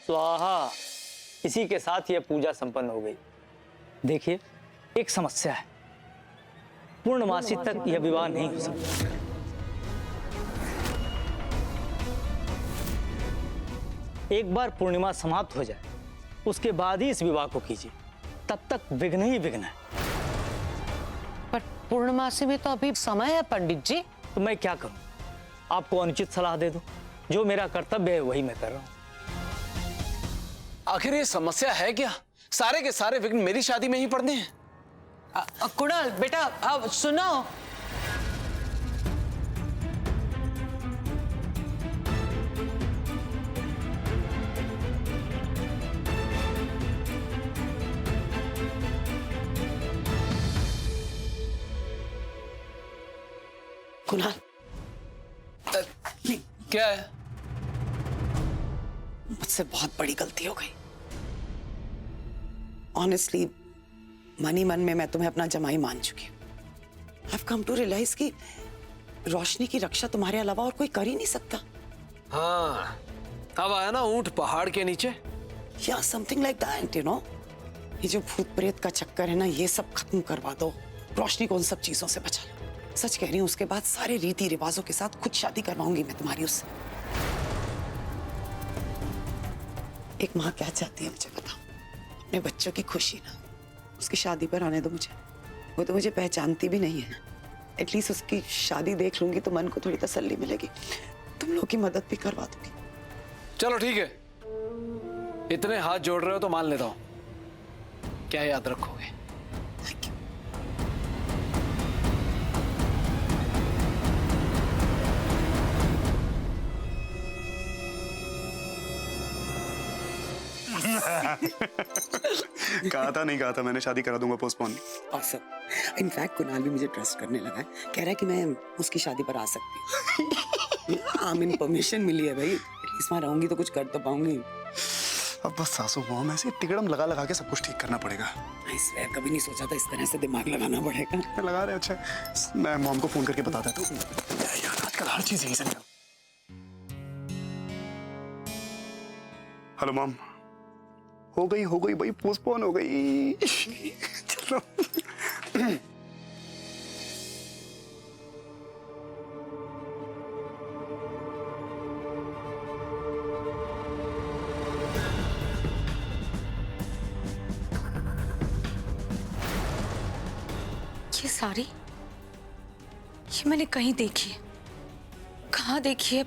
स्वाहा। इसी के साथ यह पूजा संपन्न हो गई। देखिए, एक समस्या है, पूर्णमासी तक यह विवाह नहीं हो सकता। एक बार पूर्णिमा समाप्त हो जाए, उसके बाद ही इस विवाह को कीजिए, तब तक विघ्न ही विघ्न है। पर पूर्णमासी में तो अभी समय है पंडित जी। तो मैं क्या करूं? आपको अनुचित सलाह दे दूं? जो मेरा कर्तव्य है वही मैं कर रहा हूं। आखिर ये समस्या है क्या? सारे के सारे विघ्न मेरी शादी में ही पड़ने हैं। कुणाल बेटा, अब सुनो। कुणाल, क्या है? मुझसे बहुत बड़ी गलती हो गई। ऑनेस्टली, मन ही मन में मैं तुम्हें अपना जमाई मान चुकी हूँ। I've come to realize कि रोशनी की रक्षा तुम्हारे अलावा और कोई कर ही नहीं सकता। हाँ, अब आया ना ऊंट पहाड़ के नीचे। या something like that, you know. ये जो भूत प्रेत का चक्कर है ना, ये सब खत्म करवा दो। रोशनी को उन सब चीजों से बचा लो। सच कह रही हूँ, उसके बाद सारे रीति रिवाजों के साथ खुद शादी करवाऊंगी मैं तुम्हारी उससे। एक माँ क्या चाहती है मुझे बताओ? अपने बच्चों की खुशी ना। उसकी शादी पर आने दो मुझे। वो तो मुझे पहचानती भी नहीं है। एटलीस्ट उसकी शादी देख लूंगी तो मन को थोड़ी तसल्ली मिलेगी। तुम लोग की मदद भी करवा दूंगी। चलो ठीक है, इतने हाथ जोड़ रहे हो तो मान लेता हूं। क्या याद रखोगे? Thank you. कहा था मैंने, शादी करा दूंगा पोस्टपोन। ऑसम। इनफैक्ट कुणाल भी मुझे ट्रस्ट करने लगा है। कह रहा है कि मैं उसकी शादी पर आ सकती हूँ। आमीन, परमिशन मिली है भाई। एटलीस्ट वहां रहूंगी तो कुछ कर तो पाऊंगी। अब बस सासू मॉम ऐसे टिकड़म लगा लगा के सब कुछ ठीक करना पड़ेगा। I swear, कभी नहीं सोचा था इस तरह से दिमाग लगाना पड़ेगा। लगा रहे। अच्छा, मैं मॉम को फोन करके बता देता हूँ। यार आजकल हर चीज यही से निकल। हेलो मॉम, हो गई भाई, पोस्टपोन हो गई। चलो। ये साड़ी, ये मैंने कहीं देखी है। कहाँ देखी है?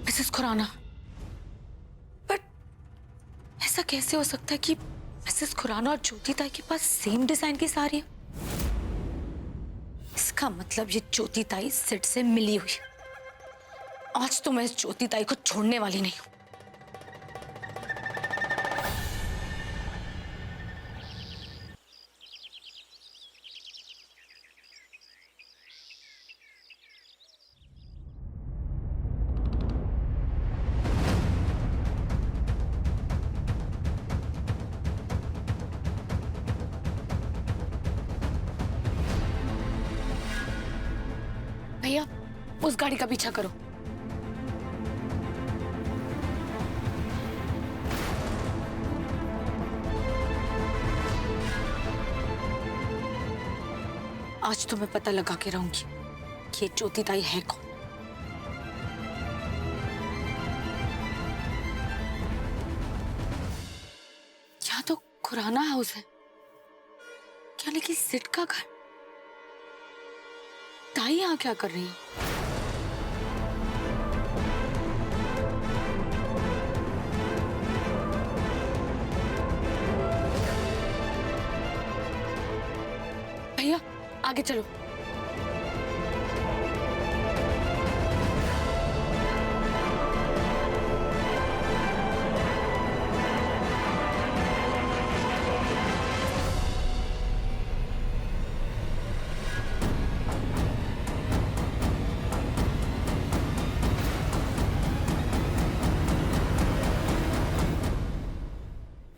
मिसेस खुराना। बट ऐसा कैसे हो सकता है कि मिसेस खुराना और ज्योति ताई के पास सेम डिजाइन की साड़ी है? इसका मतलब ये ज्योति ताई सिड से मिली हुई। आज तो मैं इस ज्योति ताई को छोड़ने वाली नहीं हूं। भैया, उस गाड़ी का पीछा करो। आज तो मैं पता लगा के रहूंगी कि ये ज्योति ताई है कौन। यहाँ तो खुराना हाउस है, क्या लेकिन सिड का घर? ताई यहाँ क्या कर रही है? भैया आगे चलो।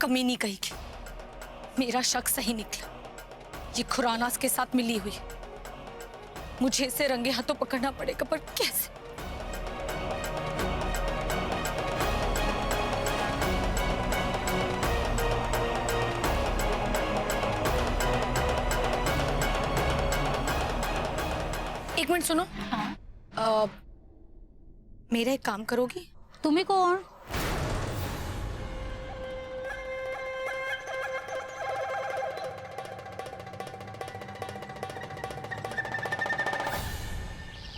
कमीनी कहेगी, मेरा शक सही निकला। ये खुरानास के साथ मिली हुई। मुझे इसे रंगे हाथों पकड़ना पड़ेगा, पर कैसे? एक मिनट सुनो। मेरा एक काम करोगी? तुम्ही कोण?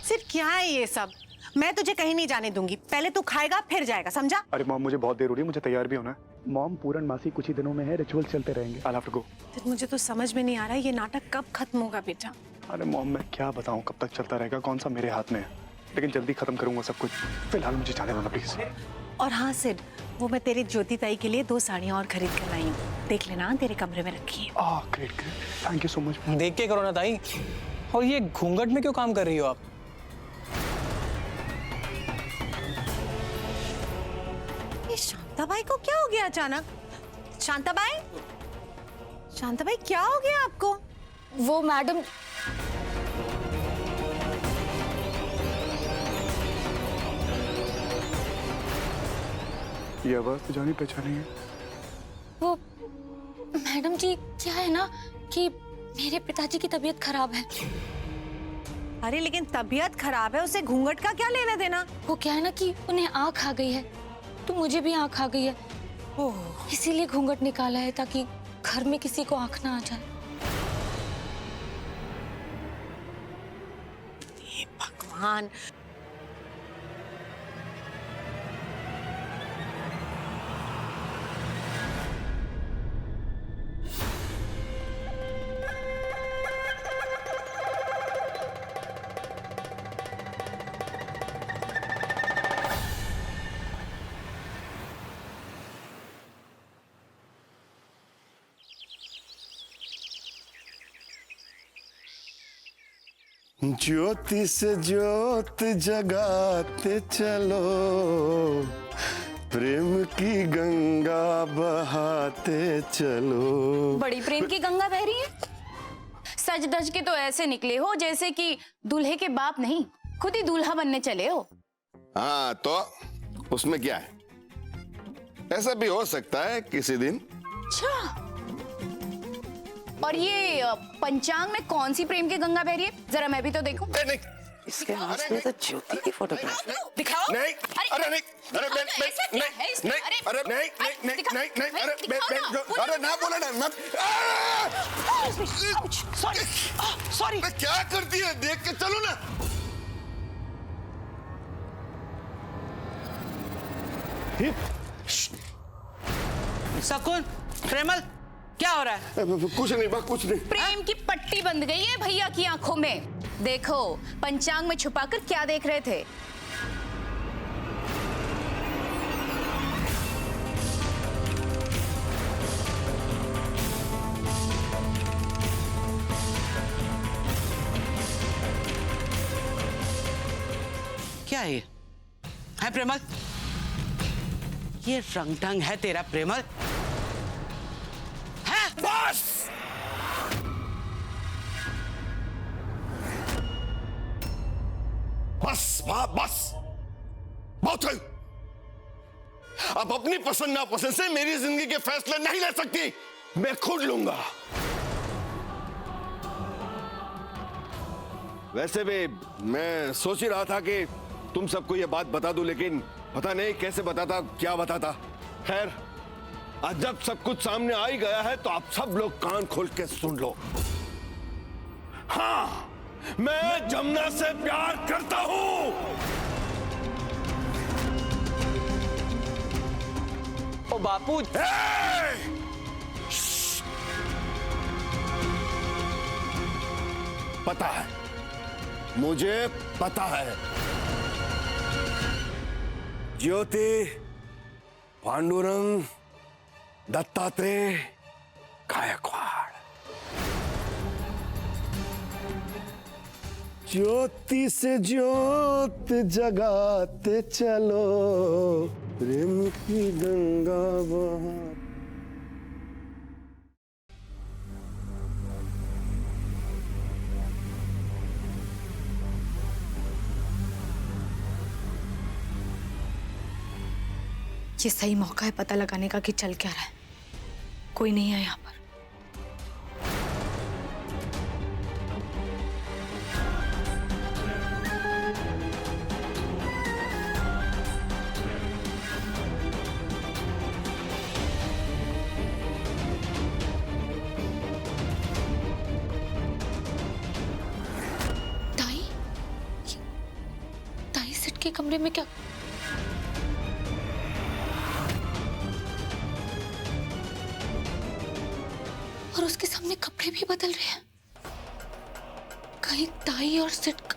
सिर्फ क्या है ये सब? मैं तुझे कहीं नहीं जाने दूंगी। पहले तू खाएगा फिर जाएगा, समझा? अरे मॉम, मुझे बहुत देर हो रही है, मुझे तैयार भी होना है। मॉम, पूरन मासी कुछ ही दिनों में है, रिचुअल चलते रहेंगे। I have to go. मुझे तो समझ में नहीं आ रहा है ये नाटक कब खत्म होगा बेटा। अरे मॉम, मैं क्या बताऊं कब तक चलता रहेगा, कौन सा मेरे हाथ में है, लेकिन जल्दी खत्म करूंगा सब कुछ। फिलहाल मुझे जाने दो प्लीज। और हाँ सिड, वो मैं तेरी ज्योति ताई के लिए 2 साड़ियाँ और खरीद कर लाई हूँ, देख लेना, तेरे कमरे में रखी है। Great great, thank you so much. देख के करो ना ताई। और ये घूंघट में क्यों काम कर रही हो आप? ये शांताबाई को क्या हो गया अचानक? शांताबाई, शांताबाई क्या हो गया आपको? वो मैडम, ये आवाज तो जानी पहचानी है। वो मैडम जी, क्या है ना कि मेरे पिताजी की तबीयत खराब है। अरे लेकिन तबीयत खराब है, उसे घूंघट का क्या लेना देना? वो क्या है ना कि उन्हें आँख आ गई है, तो मुझे भी आँख आ गई है। ओह, इसीलिए घूंघट निकाला है ताकि घर में किसी को आँख ना आ जाए। हे भगवान। ज्योति से ज्योत जगाते चलो, प्रेम की गंगा बहाते चलो। बड़ी प्रेम की गंगा बह रही है। सज धज के तो ऐसे निकले हो जैसे कि दूल्हे के बाप नहीं, खुद ही दूल्हा बनने चले हो। हाँ तो उसमें क्या है, ऐसा भी हो सकता है किसी दिन। अच्छा, और ये पंचांग में कौन सी प्रेम की गंगा बह रही है, जरा मैं भी तो देखूं। नहीं इसके हाथ में तो ज्योति की फोटोग्राफ है। दिखाओ। नहीं, अरे नहीं, अरे नहीं, नहीं, अरे नहीं, अरे ना बोला ना। सॉरी। क्या करती है, देख के चलो ना। शकुन, प्रेमल, क्या हो रहा है? कुछ नहीं बा, कुछ नहीं। प्रेम की पट्टी बंध गई है भैया की आंखों में। देखो, पंचांग में छुपाकर क्या देख रहे थे? क्या है ये? है प्रेमल? ये रंग ढंग है तेरा प्रेमल? है? बस बस बस, बहुत है। अब अपनी पसंद नापसंद से मेरी जिंदगी के फैसले नहीं ले सकती, मैं खुद लूंगा। वैसे भी मैं सोच ही रहा था कि तुम सबको ये बात बता दूं, लेकिन पता नहीं कैसे बताता, क्या बताता। खैर, आज जब सब कुछ सामने आ ही गया है तो आप सब लोग कान खोल के सुन लो। हाँ, मैं जमुना से प्यार करता हूं। ओ बापू, पता है, मुझे पता है। ज्योति, पांडुरंग, दत्तात्रेय, गायकवाड़। ज्योति से ज्योत जगाते चलो, प्रेम की गंगा बहा। ये सही मौका है पता लगाने का कि चल क्या रहा है। कोई नहीं है यहाँ पर। ताई सेठ के कमरे में क्या? और उसके सामने कपड़े भी बदल रहे हैं। कहीं ताई और सिट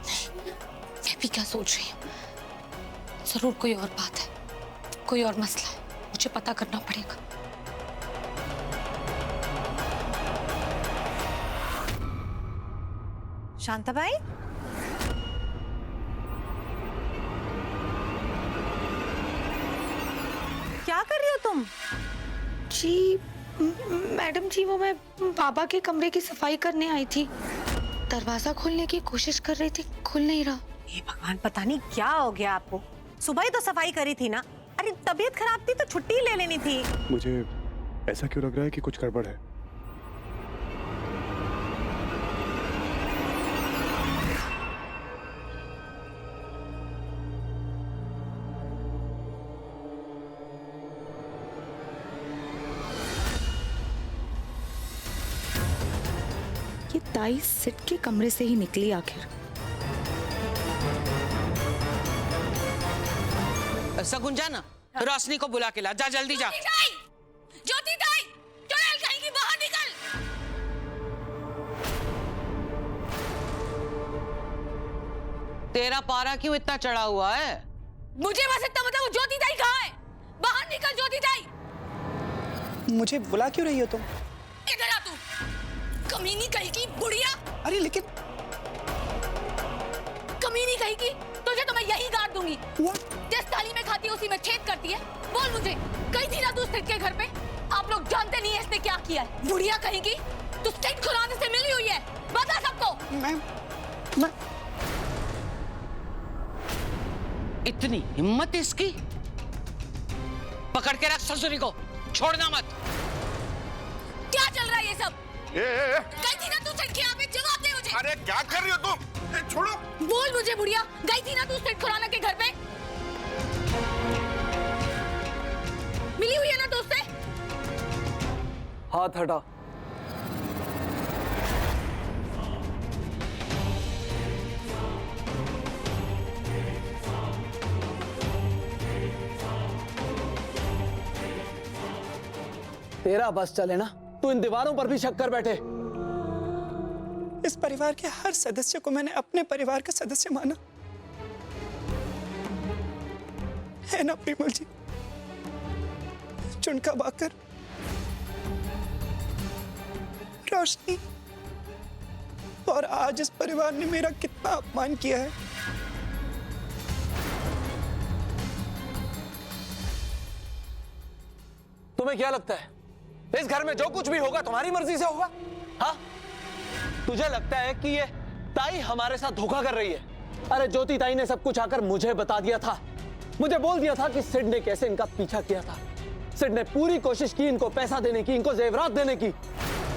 नहीं, मैं भी क्या सोच रही हूँ। जरूर कोई और बात है, कोई और मसला है, मुझे पता करना पड़ेगा। शांताबाई, क्या कर रही हो तुम? जी मैडम जी, वो मैं बाबा के कमरे की सफाई करने आई थी। दरवाजा खोलने की कोशिश कर रही थी, खुल नहीं रहा। ये भगवान, पता नहीं क्या हो गया आपको। सुबह ही तो सफाई करी थी ना। अरे तबीयत खराब थी तो छुट्टी ले लेनी थी। मुझे ऐसा क्यों लग रहा है कि कुछ गड़बड़ है? ये ताई सिट के कमरे से ही निकली आखिर। सगुन जा ना, रोशनी को बुला के ला, जा जल्दी जा। ज्योति ताई, चुड़ैल कहीं की बाहर निकल। तेरा पारा क्यों इतना चढ़ा हुआ है? मुझे बस इतना बताओ, ज्योति ताई कहाँ है? बाहर निकल ज्योति ताई। मुझे बुला क्यों रही हो तुम? इधर आ तू, कमीनी कहीं की बुढ़िया। अरे लेकिन कमीनी कहीं की, तुझे तो मैं यही गाड़ दूंगी। What? जिस थाली में खाती है उसी में छेद करती है। बोल मुझे, गई थी ना तू स्टेट के घर पे? आप लोग जानते नहीं है इसने क्या किया है। बुढ़िया कहीं की, तू स्टेट खुराने से मिली हुई है, बता सबको। मैं इतनी हिम्मत इसकी? पकड़ के रख ससुरी को, छोड़ना मत। क्या चल रहा है ये सब? गई थी ना तू स्टेट के यहाँ पे, जवाब दे मुझे। अरे क्या कर रही हो तुम? छोड़ो। बोल मुझे बुढ़िया, गई थी ना तू स्टेट खुराना के घर पे? मिली हुई है ना दोस्त से? हाथ हटा। तेरा बस चले ना, तू इन दीवारों पर भी शक कर बैठे। इस परिवार के हर सदस्य को मैंने अपने परिवार का सदस्य माना है ना प्रिमल जी? चुनका बाकर, रोशनी, और आज इस परिवार ने मेरा कितना अपमान किया है। तुम्हें क्या लगता है इस घर में जो कुछ भी होगा तुम्हारी मर्जी से होगा? हाँ, तुझे लगता है कि ये ताई हमारे साथ धोखा कर रही है? अरे ज्योति ताई ने सब कुछ आकर मुझे बता दिया था, मुझे बोल दिया था कि सिड ने कैसे इनका पीछा किया था। सिड ने पूरी कोशिश की इनको पैसा देने की, इनको जेवरात देने की,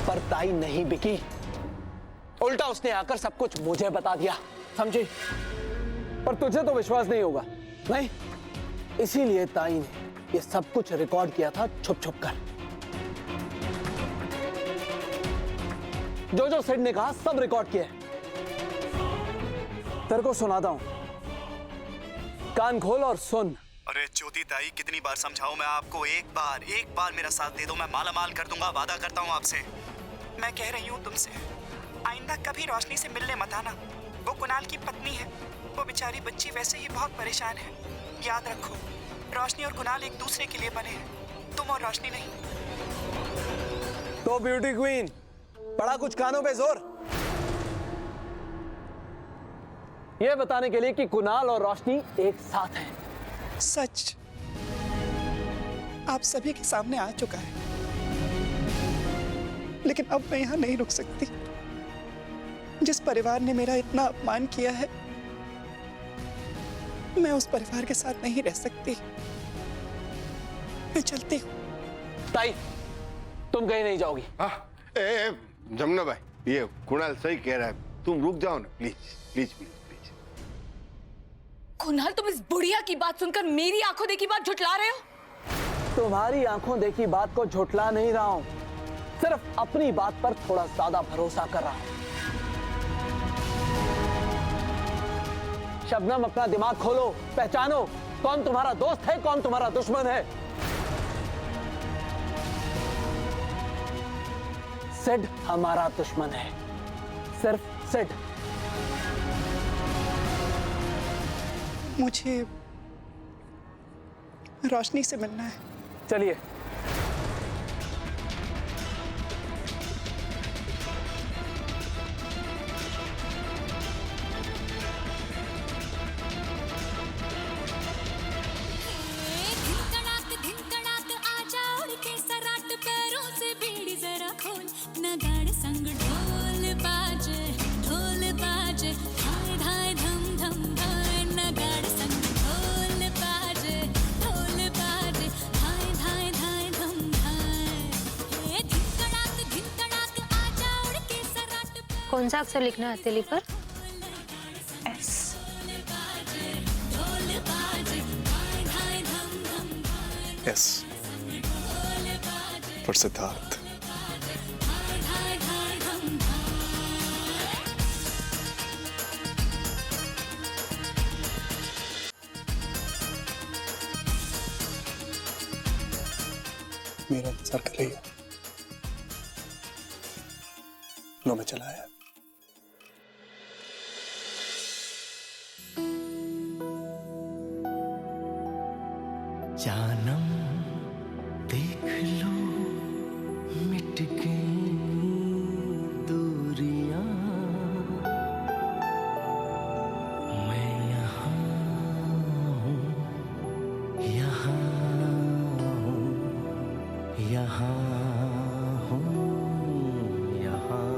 पर ताई नहीं बिकी। उल्टा उसने आकर सब कुछ मुझे बता दिया, समझी? पर तुझे तो विश्वास नहीं होगा, नहीं? इसीलिए ताई ने ये सब कुछ रिकॉर्ड किया था छुप छुप कर। जो जो सिड ने कहा सब रिकॉर्ड किया है। तेरे को सुनाता हूं, कान खोल और सुन। अरे ज्योति ताई, कितनी बार समझाऊं मैं आपको? एक बार मेरा साथ दे दो, मैं माला माल कर दूंगा, वादा करता हूं आपसे। मैं कह रही हूँ तुमसे, आइंदा कभी रोशनी से मिलने मत आना। वो कुणाल की पत्नी है, वो बेचारी बच्ची वैसे ही बहुत परेशान है। याद रखो, रोशनी और कुणाल एक दूसरे के लिए बने हैं, तुम और रोशनी नहीं। तो ब्यूटी क्वीन, पड़ा कुछ कानों पे जोर? ये बताने के लिए कि कुणाल और रोशनी एक साथ हैं। सच आप सभी के सामने आ चुका है, लेकिन अब मैं यहां नहीं रुक सकती। जिस परिवार ने मेरा इतना अपमान किया है, मैं उस परिवार के साथ नहीं रह सकती। मैं चलती हूँ। ताई, तुम कहीं नहीं जाओगी। जमुना भाई, ये कुणाल सही कह रहा है, तुम रुक जाओ ना please please please please. Kunal, तुम इस बुढ़िया की बात सुनकर मेरी आंखों देखी बात झुठला रहे हो? तुम्हारी आंखों देखी बात को झुठला नहीं रहा हूं, सिर्फ अपनी बात पर थोड़ा ज्यादा भरोसा कर रहा हूं। शबनम, अपना दिमाग खोलो, पहचानो कौन तुम्हारा दोस्त है, कौन तुम्हारा दुश्मन है। सिड हमारा दुश्मन है, सिर्फ सिड। मुझे रोशनी से मिलना है। चलिए। कौन सा अक्षर लिखना है हथेली पर? एस। Yes, for Siddharth. मेरा इंतजार कर रही है। लो, मैं चला आया। जानम देख लो मिट गई दूरियां, मैं यहाँ हूँ, यहाँ हूँ, यहाँ हूँ, यहाँ।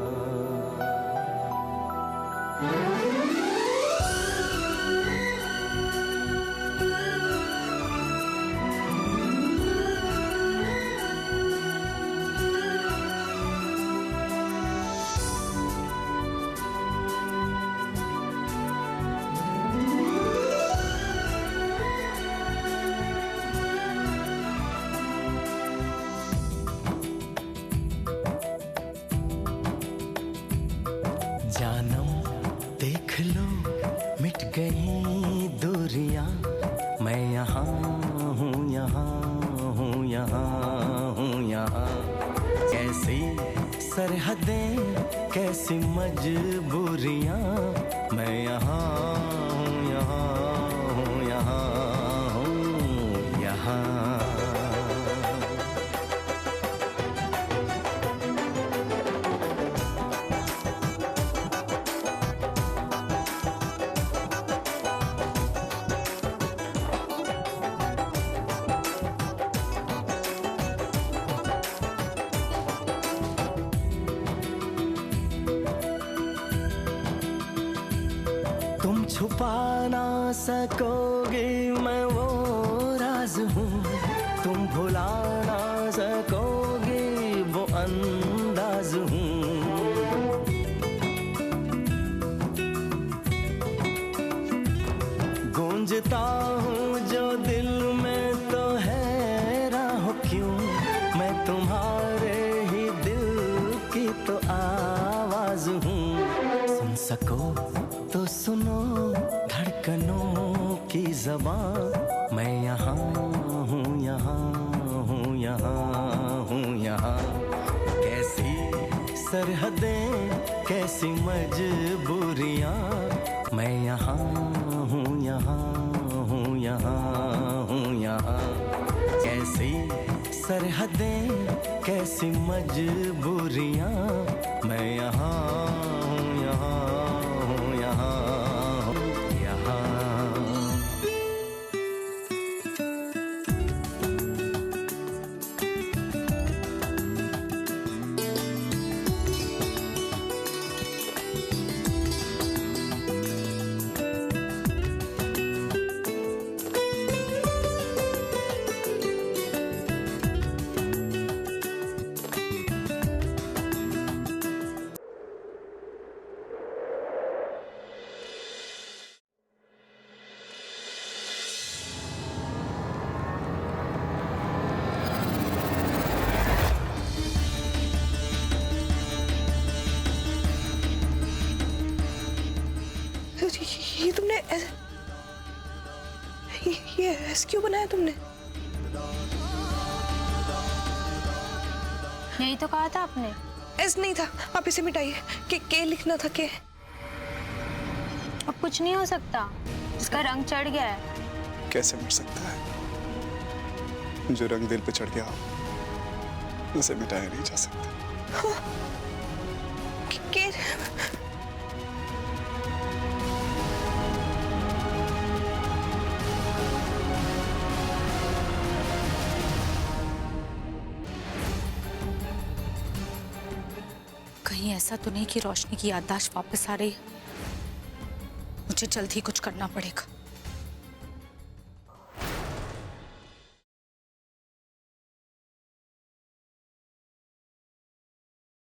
जानम देख लो मिट गई दूरियां, मैं यहाँ हूँ, यहाँ हूँ, यहाँ हूँ, यहाँ। कैसी सरहदें, कैसी मजबूरियां, मैं यहाँ हूँ, यहाँ हूँ, यहाँ हूँ, यहाँ। तुम छुपा ना सकोगे मैं वो राज हूँ, तुम भुला ना सकोगे वो अंदाज हूँ। गूंजता हूँ जो दिल में तो है राह क्यों, मैं तुम्हारे ही दिल की तो आवाज हूँ। सुन सको तो सुनो धड़कनों की ज़बान, मैं यहाँ हूँ, यहाँ हूँ, यहाँ हूँ, यहाँ। कैसी सरहदें, कैसी मजबूरियाँ, मैं यहाँ हूँ, यहाँ हूँ, यहाँ हूँ, यहाँ। कैसी सरहदें, कैसी मजबूरियाँ, मैं यहाँ हूँ, यहाँ हूँ, यहाँ हूँ, यहाँ। ये तुमने ये ऐसे क्यों बनाया तुमने? यही तो कहा था आपने। एस नहीं था, आप इसे मिटाइए। के लिखना था के। अब कुछ नहीं हो सकता, इसका रंग चढ़ गया है। कैसे मिट सकता है? जो रंग दिल पे चढ़ गया उसे मिटाया नहीं जा सकता। के कहीं ऐसा तो नहीं कि रोशनी की याददाश्त वापस आ रही है। मुझे जल्द ही कुछ करना पड़ेगा।